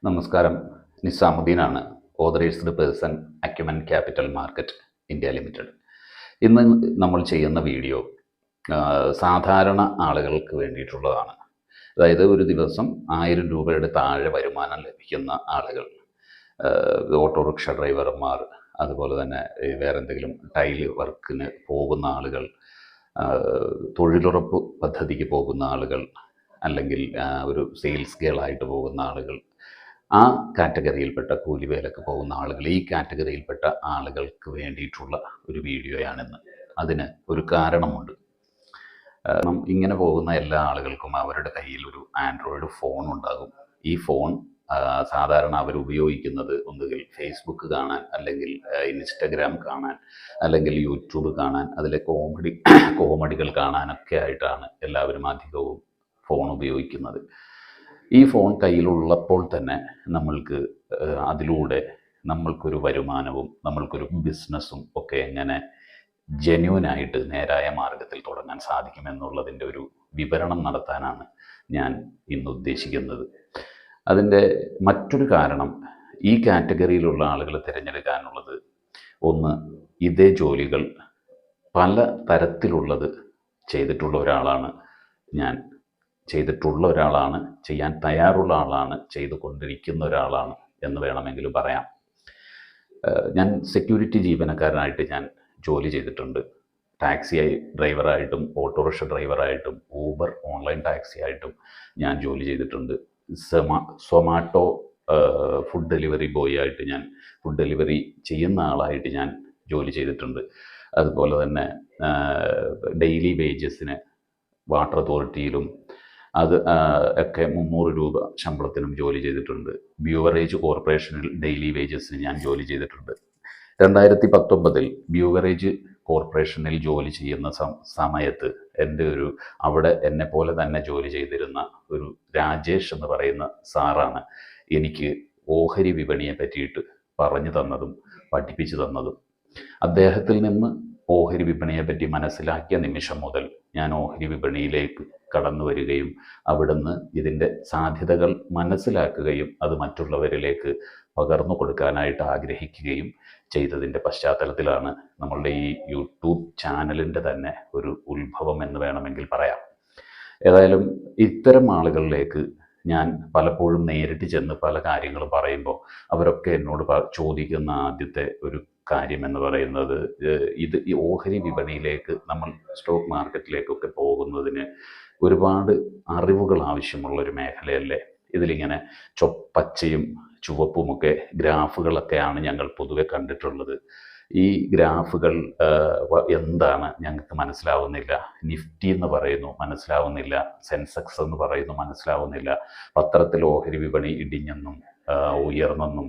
നമസ്കാരം. നിസാമുദ്ദീനാണ്, authorised person, Acumen capital market India limited. ഇന്ന് നമ്മൾ ചെയ്യുന്ന വീഡിയോ സാധാരണ ആളുകൾക്ക് വേണ്ടിയിട്ടുള്ളതാണ്. അതായത് ഒരു ദിവസം 1000 രൂപയുടെ താഴെ വരുമാനം ലഭിക്കുന്ന ആളുകൾ, ഓട്ടോറിക്ഷ ഡ്രൈവർമാർ, അതുപോലെ തന്നെ വേറെ എന്തെങ്കിലും ടൈൽ വർക്കിന് പോകുന്ന ആളുകൾ, തൊഴിലുറപ്പ് പദ്ധതിക്ക് പോകുന്ന ആളുകൾ, അല്ലെങ്കിൽ ഒരു സെയിൽസ് ഗേളായിട്ട് പോകുന്ന ആളുകൾ, ആ കാറ്റഗറിയിൽപ്പെട്ട കൂലിവേലക്ക് പോകുന്ന ആളുകൾ, ഈ കാറ്റഗറിയിൽപ്പെട്ട ആളുകൾക്ക് വേണ്ടിയിട്ടുള്ള ഒരു വീഡിയോയാണിന്ന്. അതിന് ഒരു കാരണമുണ്ട്. ഇങ്ങനെ പോകുന്ന എല്ലാ ആളുകൾക്കും അവരുടെ കയ്യിൽ ഒരു ആൻഡ്രോയിഡ് ഫോൺ ഉണ്ടാകും. ഈ ഫോൺ സാധാരണ അവർ ഉപയോഗിക്കുന്നത് ഒന്നുകിൽ ഫേസ്ബുക്ക് കാണാൻ, അല്ലെങ്കിൽ ഇൻസ്റ്റഗ്രാം കാണാൻ, അല്ലെങ്കിൽ യൂട്യൂബ് കാണാൻ, അതിലെ കോമഡികൾ കാണാനൊക്കെ ആയിട്ടാണ് എല്ലാവരും അധികവും ഫോൺ ഉപയോഗിക്കുന്നത്. ഈ ഫോൺ കയ്യിലുള്ളപ്പോൾ തന്നെ നമ്മൾക്ക് അതിലൂടെ നമ്മൾക്കൊരു വരുമാനവും നമ്മൾക്കൊരു ബിസിനസ്സും ഒക്കെ എങ്ങനെ ജെന്യൂനായിട്ട് നേരായ മാർഗത്തിൽ തുടങ്ങാൻ സാധിക്കുമെന്നുള്ളതിൻ്റെ ഒരു വിവരണം നടത്താനാണ് ഞാൻ ഇന്ന് ഉദ്ദേശിക്കുന്നത്. അതിൻ്റെ മറ്റൊരു കാരണം, ഈ കാറ്റഗറിയിലുള്ള ആളുകൾ തിരഞ്ഞെടുക്കാനുള്ളത്, ഒന്ന്, ഇതേ ജോലികൾ പല തരത്തിലുള്ളത് ചെയ്തിട്ടുള്ള ഒരാളാണ് ഞാൻ, ചെയ്യാൻ തയ്യാറുള്ള ആളാണ്, ചെയ്തുകൊണ്ടിരിക്കുന്ന ഒരാളാണ് എന്ന് വേണമെങ്കിലും പറയാം. ഞാൻ സെക്യൂരിറ്റി ജീവനക്കാരനായിട്ട് ഞാൻ ജോലി ചെയ്തിട്ടുണ്ട്. ടാക്സി ഡ്രൈവറായിട്ടും ഓട്ടോറിക്ഷ ഡ്രൈവറായിട്ടും ഊബർ ഓൺലൈൻ ടാക്സി ആയിട്ടും ഞാൻ ജോലി ചെയ്തിട്ടുണ്ട്. സൊമാറ്റോ ഫുഡ് ഡെലിവറി ബോയ് ആയിട്ട്, ഞാൻ ഫുഡ് ഡെലിവറി ചെയ്യുന്ന ആളായിട്ട് ഞാൻ ജോലി ചെയ്തിട്ടുണ്ട്. അതുപോലെ തന്നെ ഡെയിലി വേജസിന് വാട്ടർ അതോറിറ്റിയിലും അത് ഒക്കെ 300 രൂപ ശമ്പളത്തിനും ജോലി ചെയ്തിട്ടുണ്ട്. ബ്യൂവറേജ് കോർപ്പറേഷനിൽ ഡെയിലി വേജസിന് ഞാൻ ജോലി ചെയ്തിട്ടുണ്ട്. 2019 ബ്യൂവറേജ് കോർപ്പറേഷനിൽ ജോലി ചെയ്യുന്ന സമയത്ത് അവിടെ എന്നെ പോലെ തന്നെ ജോലി ചെയ്തിരുന്ന ഒരു രാജേഷ് എന്ന് പറയുന്ന സാറാണ് എനിക്ക് ഓഹരി വിപണിയെ പറ്റിയിട്ട് പറഞ്ഞു തന്നതും പഠിപ്പിച്ചു തന്നതും. അദ്ദേഹത്തിൽ നിന്ന് ഓഹരി വിപണിയെ പറ്റി മനസ്സിലാക്കിയ നിമിഷം മുതൽ ഞാൻ ഓഹരി വിപണിയിലേക്ക് കടന്നു വരികയും അവിടുന്ന് ഇതിൻ്റെ സാധ്യതകൾ മനസ്സിലാക്കുകയും അത് മറ്റുള്ളവരിലേക്ക് പകർന്നു കൊടുക്കാനായിട്ട് ആഗ്രഹിക്കുകയും ചെയ്തതിൻ്റെ പശ്ചാത്തലത്തിലാണ് നമ്മളുടെ ഈ യൂട്യൂബ് ചാനലിൻ്റെ തന്നെ ഒരു ഉത്ഭവം എന്ന് വേണമെങ്കിൽ പറയാം. ഏതായാലും ഇത്തരം ആളുകളിലേക്ക് ഞാൻ പലപ്പോഴും നേരിട്ട് ചെന്ന് പല കാര്യങ്ങളും പറയുമ്പോൾ അവരൊക്കെ എന്നോട് ചോദിക്കുന്ന ആദ്യത്തെ ഒരു കാര്യം എന്ന് പറയുന്നത്, ഈ ഓഹരി വിപണിയിലേക്ക്, നമ്മൾ സ്റ്റോക്ക് മാർക്കറ്റിലേക്കൊക്കെ പോകുന്നതിന് ഒരുപാട് അറിവുകൾ ആവശ്യമുള്ള ഒരു മേഖലയല്ലേ? ഇതിലിങ്ങനെ പച്ചയും ചുവപ്പുമൊക്കെ ഗ്രാഫുകളൊക്കെയാണ് ഞങ്ങൾ പൊതുവെ കണ്ടിട്ടുള്ളത്. ഈ ഗ്രാഫുകൾ എന്താണ് ഞങ്ങൾക്ക് മനസ്സിലാവുന്നില്ല. നിഫ്റ്റി എന്ന് പറയുന്നു, മനസ്സിലാവുന്നില്ല. സെൻസെക്സ് എന്ന് പറയുന്നു, മനസ്സിലാവുന്നില്ല. പത്രത്തിൽ ഓഹരി വിപണി ഇടിഞ്ഞെന്നും ഉയർന്നെന്നും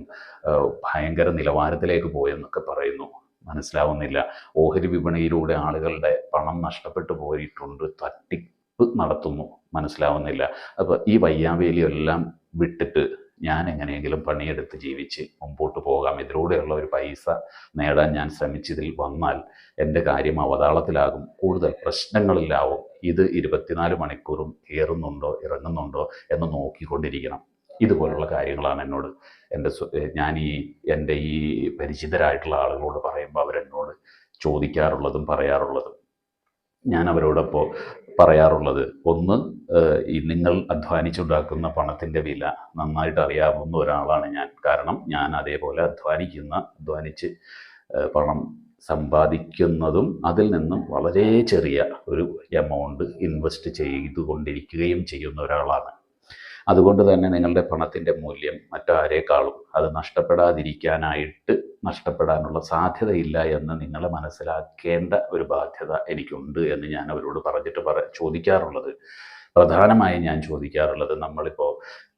ഭയങ്കര നിലവാരത്തിലേക്ക് പോയെന്നൊക്കെ പറയുന്നു, മനസ്സിലാവുന്നില്ല. ഓഹരി വിപണിയിലൂടെ ആളുകളുടെ പണം നഷ്ടപ്പെട്ടു പോയിട്ടുണ്ട്, തട്ടിപ്പ് നടത്തുന്നു, മനസ്സിലാവുന്നില്ല. അപ്പോൾ ഈ വയ്യാവേലിയെല്ലാം വിട്ടിട്ട് ഞാൻ എങ്ങനെയെങ്കിലും പണിയെടുത്ത് ജീവിച്ച് മുമ്പോട്ട് പോകാം, ഇതിലൂടെയുള്ള ഒരു പൈസ നേടാൻ ഞാൻ ശ്രമിച്ചതിൽ വന്നാൽ എൻ്റെ കാര്യം അവതാളത്തിലാകും, കൂടുതൽ പ്രശ്നങ്ങളിലാവും. ഇത് 24 മണിക്കൂറും കയറുന്നുണ്ടോ ഇറങ്ങുന്നുണ്ടോ എന്ന് നോക്കിക്കൊണ്ടിരിക്കണം. ഇതുപോലുള്ള കാര്യങ്ങളാണ് ഞാൻ എൻ്റെ ഈ പരിചിതരായിട്ടുള്ള ആളുകളോട് പറയുമ്പോൾ അവരെന്നോട് ചോദിക്കാറുള്ളതും പറയാറുള്ളതും. ഞാൻ അവരോടപ്പോൾ പറയാറുള്ളത്, ഒന്ന്, നിങ്ങൾ അധ്വാനിച്ചുണ്ടാക്കുന്ന പണത്തിൻ്റെ വില നന്നായിട്ട് അറിയാവുന്ന ഒരാളാണ് ഞാൻ. കാരണം ഞാൻ അതേപോലെ അധ്വാനിച്ച് പണം സമ്പാദിക്കുന്നതും അതിൽ നിന്നും വളരെ ചെറിയ ഒരു എമൗണ്ട് ഇൻവെസ്റ്റ് ചെയ്തുകൊണ്ടിരിക്കുകയും ചെയ്യുന്ന ഒരാളാണ്. അതുകൊണ്ട് തന്നെ നിങ്ങളുടെ പണത്തിൻ്റെ മൂല്യം മറ്റാരേക്കാളും അത് നഷ്ടപ്പെടാനുള്ള സാധ്യതയില്ല എന്ന് നിങ്ങൾ മനസ്സിലാക്കേണ്ട ഒരു ബാധ്യത എനിക്കുണ്ട് എന്ന് ഞാൻ അവരോട് ചോദിക്കാറുള്ളത്. പ്രധാനമായും ഞാൻ ചോദിക്കാറുള്ളത്, നമ്മളിപ്പോൾ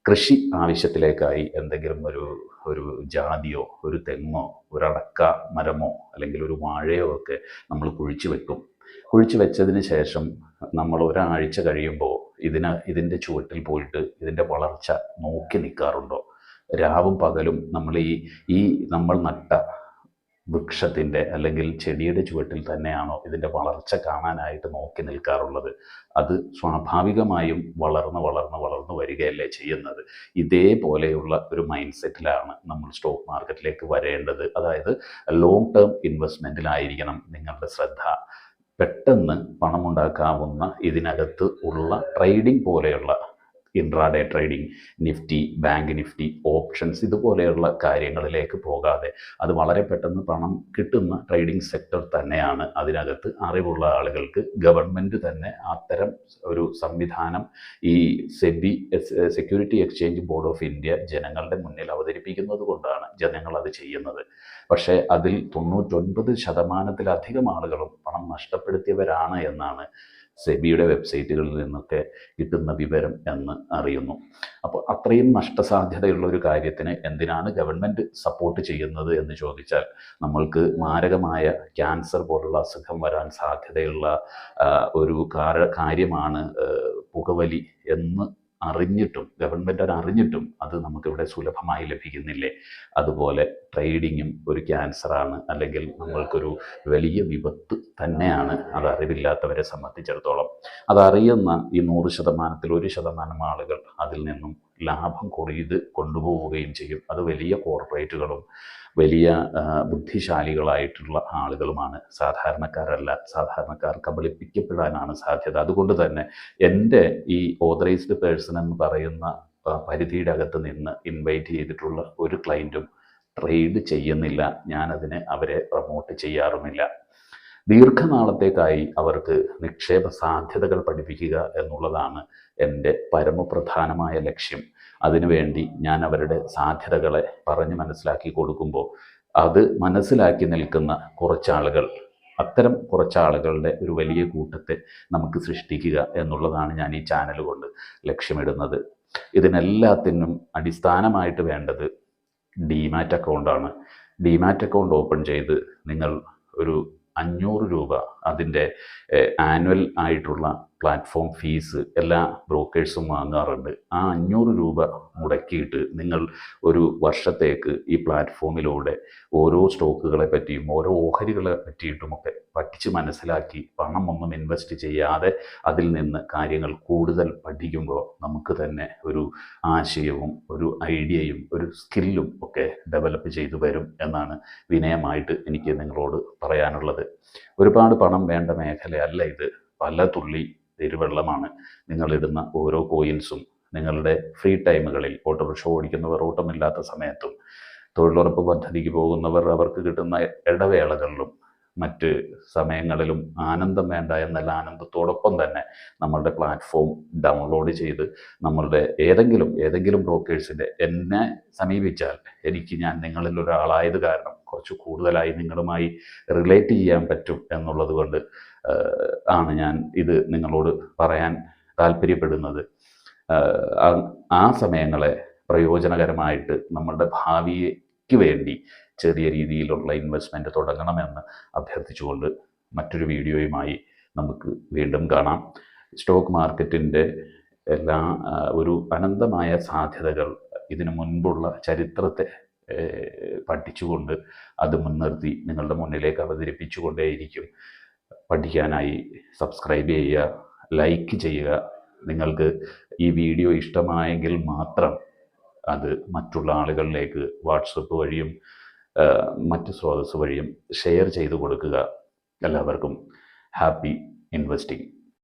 കൃഷി ആവശ്യത്തിലേക്കായി എന്തെങ്കിലും ഒരു ജാതിയോ ഒരു തെങ്ങോ ഒരു അടക്ക മരമോ അല്ലെങ്കിൽ ഒരു വാഴയോ ഒക്കെ നമ്മൾ കുഴിച്ചു വെച്ചതിന് ശേഷം നമ്മൾ ഒരാഴ്ച കഴിയുമ്പോൾ ഇതിൻ്റെ ചുവട്ടിൽ പോയിട്ട് ഇതിൻ്റെ വളർച്ച നോക്കി നിൽക്കാറുണ്ടോ? രാവും പകലും നമ്മൾ നമ്മൾ നട്ട വൃക്ഷത്തിൻ്റെ അല്ലെങ്കിൽ ചെടിയുടെ ചുവട്ടിൽ തന്നെയാണോ ഇതിൻ്റെ വളർച്ച കാണാനായിട്ട് നോക്കി നിൽക്കാറുള്ളത്? അത് സ്വാഭാവികമായും വളർന്ന് വരികയല്ലേ ചെയ്യുന്നത്. ഇതേപോലെയുള്ള ഒരു മൈൻഡ് സെറ്റിലാണ് നമ്മൾ സ്റ്റോക്ക് മാർക്കറ്റിലേക്ക് വരേണ്ടത്. അതായത് ലോങ് ടേം ഇൻവെസ്റ്റ്മെൻറ്റിലായിരിക്കണം നിങ്ങളുടെ ശ്രദ്ധ. പെട്ടെന്ന് പണമുണ്ടാക്കാവുന്ന ഇതിനകത്ത് ഉള്ള ട്രേഡിംഗ് പോലെയുള്ള intraday trading, Nifty, bank Nifty, options ഇതുപോലെയുള്ള കാര്യങ്ങളിലേക്ക് പോകാതെ അത് വളരെ പെട്ടെന്ന് പണം കിട്ടുന്ന ട്രേഡിംഗ് സെക്ടർ തന്നെയാണ്. അതിനകത്ത് അറിവുള്ള ആളുകൾക്ക് ഗവൺമെൻറ് തന്നെ അത്തരം ഒരു സംവിധാനം ഈ SEBI, security exchange board of India ജനങ്ങളുടെ മുന്നിൽ അവതരിപ്പിക്കുന്നത് കൊണ്ടാണ് ജനങ്ങൾ അത് ചെയ്യുന്നത്. പക്ഷേ അതിൽ 99% ആളുകളും പണം നഷ്ടപ്പെടുത്തിയവരാണ് എന്നാണ് സെബിയുടെ വെബ്സൈറ്റുകളിൽ നിന്നൊക്കെ കിട്ടുന്ന വിവരം എന്ന് അറിയുന്നു. അപ്പോൾ അത്രയും നഷ്ടസാധ്യതയുള്ള ഒരു കാര്യത്തിന് എന്തിനാണ് ഗവൺമെൻറ് സപ്പോർട്ട് ചെയ്യുന്നത് എന്ന് ചോദിച്ചാൽ, നമ്മൾക്ക് മാരകമായ ക്യാൻസർ പോലുള്ള അസുഖം വരാൻ സാധ്യതയുള്ള ഒരു കാര്യമാണ് പുകവലി എന്ന് അറിഞ്ഞിട്ടും, ഗവൺമെൻറ് അറിഞ്ഞിട്ടും അത് നമുക്കിവിടെ സുലഭമായി ലഭിക്കുന്നില്ലേ? അതുപോലെ ട്രേഡിങ്ങും ഒരു ക്യാൻസറാണ്, അല്ലെങ്കിൽ നമ്മൾക്കൊരു വലിയ വിപത്ത് തന്നെയാണ് അത് അറിവില്ലാത്തവരെ സംബന്ധിച്ചിടത്തോളം. അതറിയുന്ന ഈ 100%-ൽ 1% ആളുകൾ അതിൽ നിന്നും ലാഭം കൊയ്ത് കൊണ്ടുപോവുകയും ചെയ്യും. അത് വലിയ കോർപ്പറേറ്റുകളും വലിയ ബുദ്ധിശാലികളായിട്ടുള്ള ആളുകളുമാണ്, സാധാരണക്കാരല്ല. സാധാരണക്കാർ കബളിപ്പിക്കപ്പെടാനാണ് സാധ്യത. അതുകൊണ്ട് തന്നെ എൻ്റെ ഈ ഓതറൈസ്ഡ് പേഴ്സൺ എന്ന് പറയുന്ന പരിധിയുടെ അകത്ത് നിന്ന് ഇൻവൈറ്റ് ചെയ്തിട്ടുള്ള ഒരു ക്ലയൻറ്റും ട്രേഡ് ചെയ്യുന്നില്ല. ഞാനതിന് അവരെ പ്രൊമോട്ട് ചെയ്യാറുമില്ല. ദീർഘനാളത്തേക്കായി അവർക്ക് നിക്ഷേപ സാധ്യതകൾ പഠിപ്പിക്കുക എന്നുള്ളതാണ് എൻ്റെ പരമപ്രധാനമായ ലക്ഷ്യം. അതിനുവേണ്ടി ഞാൻ അവരുടെ സാധ്യതകളെ പറഞ്ഞ് മനസ്സിലാക്കി കൊടുക്കുമ്പോൾ അത് മനസ്സിലാക്കി നിൽക്കുന്ന കുറച്ചാളുകൾ, അത്തരം കുറച്ചാളുകളുടെ ഒരു വലിയ കൂട്ടത്തെ നമുക്ക് സൃഷ്ടിക്കുക എന്നുള്ളതാണ് ഞാൻ ഈ ചാനൽ കൊണ്ട് ലക്ഷ്യമിടുന്നത്. ഇതിനെല്ലാത്തിനും അടിസ്ഥാനമായിട്ട് വേണ്ടത് ഡിമാറ്റ് അക്കൗണ്ടാണ്. ഡിമാറ്റ് അക്കൗണ്ട് ഓപ്പൺ ചെയ്ത് നിങ്ങൾ ഒരു 500 രൂപ അതിൻ്റെ ആനുവൽ ആയിട്ടുള്ള പ്ലാറ്റ്ഫോം ഫീസ് എല്ലാ ബ്രോക്കേഴ്സും വാങ്ങാറുണ്ട്. ആ 500 രൂപ മുടക്കിയിട്ട് നിങ്ങൾ ഒരു വർഷത്തേക്ക് ഈ പ്ലാറ്റ്ഫോമിലൂടെ ഓരോ സ്റ്റോക്കുകളെ പറ്റിയും ഓരോ ഓഹരികളെ പറ്റിയിട്ടുമൊക്കെ പഠിച്ച് മനസ്സിലാക്കി പണം ഒന്നും ഇൻവെസ്റ്റ് ചെയ്യാതെ അതിൽ നിന്ന് കാര്യങ്ങൾ കൂടുതൽ പഠിക്കുമ്പോൾ നമുക്ക് തന്നെ ഒരു ആശയവും ഒരു ഐഡിയയും ഒരു സ്കില്ലും ഒക്കെ ഡെവലപ്പ് ചെയ്തു വരും എന്നാണ് വിനയമായിട്ട് എനിക്ക് നിങ്ങളോട് പറയാനുള്ളത്. ഒരുപാട് പണം വേണ്ട മേഖലയല്ല ഇത്. പല തുള്ളി പെരുവെള്ളമാണ്. നിങ്ങളിടുന്ന ഓരോ കോയിൻസും നിങ്ങളുടെ ഫ്രീ ടൈമുകളിൽ, ഓട്ടോറിക്ഷ ഓടിക്കുന്നവർ ഓട്ടമില്ലാത്ത സമയത്തും, തൊഴിലുറപ്പ് പദ്ധതിക്ക് പോകുന്നവർ അവർക്ക് കിട്ടുന്ന ഇടവേളകളിലും മറ്റ് സമയങ്ങളിലും ആനന്ദം വേണ്ട എന്നല്ല, ആനന്ദത്തോടൊപ്പം തന്നെ നമ്മളുടെ പ്ലാറ്റ്ഫോം ഡൗൺലോഡ് ചെയ്ത് നമ്മളുടെ ഏതെങ്കിലും ബ്രോക്കേഴ്സിൻ്റെ എന്നെ സമീപിച്ചാൽ ഞാൻ നിങ്ങളിൽ ഒരാളായത് കാരണം കുറച്ച് കൂടുതലായി നിങ്ങളുമായി റിലേറ്റ് ചെയ്യാൻ പറ്റും എന്നുള്ളത് കൊണ്ട് ആണ് ഞാൻ ഇത് നിങ്ങളോട് പറയാൻ താല്പര്യപ്പെടുന്നത്. ആ സമയങ്ങളെ പ്രയോജനകരമായിട്ട് നമ്മളുടെ ഭാവിക്ക് വേണ്ടി ചെറിയ രീതിയിലുള്ള ഇൻവെസ്റ്റ്മെൻറ്റ് തുടങ്ങണമെന്ന് അഭ്യർത്ഥിച്ചുകൊണ്ട് മറ്റൊരു വീഡിയോയുമായി നമുക്ക് വീണ്ടും കാണാം. സ്റ്റോക്ക് മാർക്കറ്റിൻ്റെ എല്ലാ ഒരു അനന്തമായ സാധ്യതകൾ ഇതിനു മുൻപുള്ള ചരിത്രത്തെ പഠിച്ചുകൊണ്ട് അത് മുൻനിർത്തി നിങ്ങളുടെ മുന്നിലേക്ക് അവതരിപ്പിച്ചുകൊണ്ടേയിരിക്കും. പഠിക്കാനായി സബ്സ്ക്രൈബ് ചെയ്യുക, ലൈക്ക് ചെയ്യുക. നിങ്ങൾക്ക് ഈ വീഡിയോ ഇഷ്ടമായെങ്കിൽ മാത്രം അത് മറ്റുള്ള ആളുകളിലേക്ക് വാട്സപ്പ് വഴിയും മറ്റ് സ്രോതസ് വഴിയും ഷെയർ ചെയ്തു കൊടുക്കുക. എല്ലാവർക്കും ഹാപ്പി ഇൻവെസ്റ്റിംഗ്.